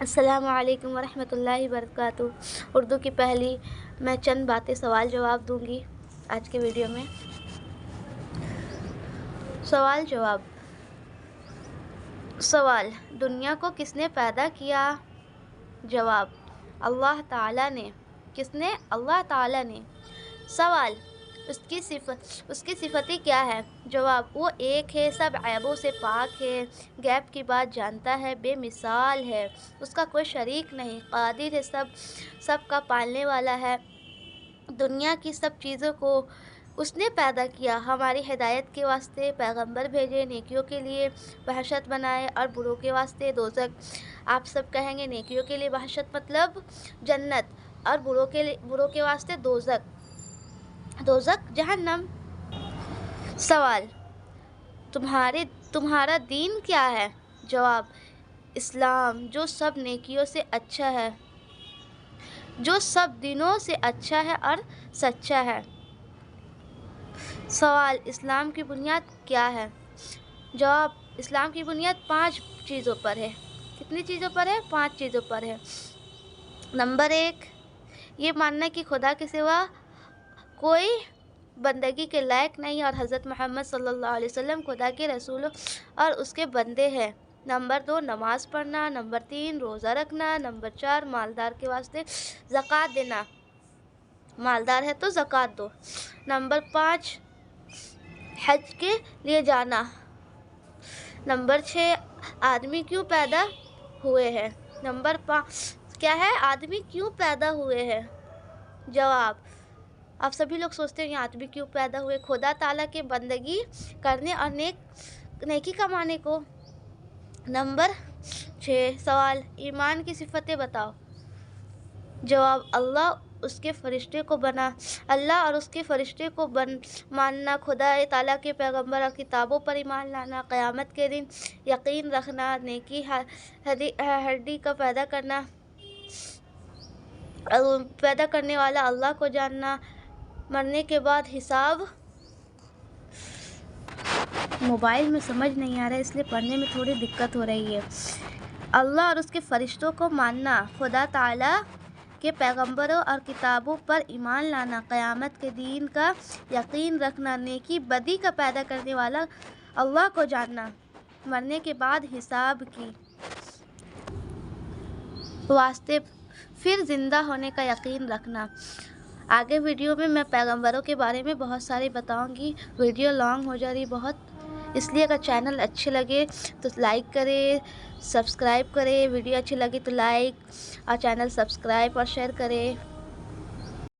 السلام علیکم ورحمۃ اللہ وبرکاتہ۔ اردو کی پہلی میں چند باتیں سوال جواب دوں گی آج کے ویڈیو میں۔ سوال جواب۔ سوال: دنیا کو کس نے پیدا کیا؟ جواب: اللہ تعالیٰ نے۔ کس نے؟ اللہ تعالیٰ نے۔ سوال: اس کی صفتیں کیا ہے؟ جواب: وہ ایک ہے، سب عیبوں سے پاک ہے، غیب کی بات جانتا ہے، بے مثال ہے، اس کا کوئی شریک نہیں، قادر ہے، سب کا پالنے والا ہے۔ دنیا کی سب چیزوں کو اس نے پیدا کیا، ہماری ہدایت کے واسطے پیغمبر بھیجے، نیکیوں کے لیے بہشت بنائے اور بروں کے واسطے دوزخ۔ آپ سب کہیں گے نیکیوں کے لیے بہشت مطلب جنت اور بروں کے واسطے دوزخ جہنم۔ سوال: تمہارا دین کیا ہے؟ جواب: اسلام، جو سب نیکیوں سے اچھا ہے، جو سب دینوں سے اچھا ہے اور سچا ہے۔ سوال: اسلام کی بنیاد کیا ہے؟ جواب: اسلام کی بنیاد 5 چیزوں پر ہے۔ کتنی چیزوں پر ہے؟ 5 چیزوں پر ہے۔ نمبر 1، یہ ماننا کہ خدا کے سوا کوئی بندگی کے لائق نہیں اور حضرت محمد صلی اللہ علیہ وسلم خدا کے رسول اور اس کے بندے ہیں۔ نمبر 2، نماز پڑھنا۔ نمبر 3، روزہ رکھنا۔ نمبر 4، مالدار کے واسطے زکوٰۃ دینا، مالدار ہے تو زکوٰۃ دو۔ نمبر 5، حج کے لیے جانا۔ نمبر 6، آدمی کیوں پیدا ہوئے ہیں؟ نمبر 5 کیا ہے؟ آدمی کیوں پیدا ہوئے ہیں؟ جواب: آپ سبھی لوگ سوچتے ہیں آدمی کیوں پیدا ہوئے؟ خدا تعالیٰ کے بندگی کرنے اور نیکی کمانے کو۔ نمبر 6 سوال: ایمان کی صفتیں بتاؤ۔ جواب: اللہ اور اس کے فرشتے کو ماننا، خدا تعالیٰ کے پیغمبر اور کتابوں پر ایمان لانا، قیامت کے دن یقین رکھنا، نیکی ہڈی کا پیدا کرنے والا اللہ کو جاننا، مرنے کے بعد حساب۔ موبائل میں سمجھ نہیں آ رہا ہے اس لیے پڑھنے میں تھوڑی دقت ہو رہی ہے۔ اللہ اور اس کے فرشتوں کو ماننا، خدا تعالیٰ کے پیغمبروں اور کتابوں پر ایمان لانا، قیامت کے دن کا یقین رکھنا، نیکی بدی کا پیدا کرنے والا اللہ کو جاننا، مرنے کے بعد حساب کی واسطے پھر زندہ ہونے کا یقین رکھنا۔ آگے ویڈیو میں پیغمبروں کے بارے میں بہت ساری بتاؤں گی۔ ویڈیو لانگ ہو جا رہی بہت، اس لیے اگر چینل اچھے لگے تو لائک کرے، سبسکرائب کرے، ویڈیو اچھی لگی تو لائک اور چینل سبسکرائب اور شیئر کرے۔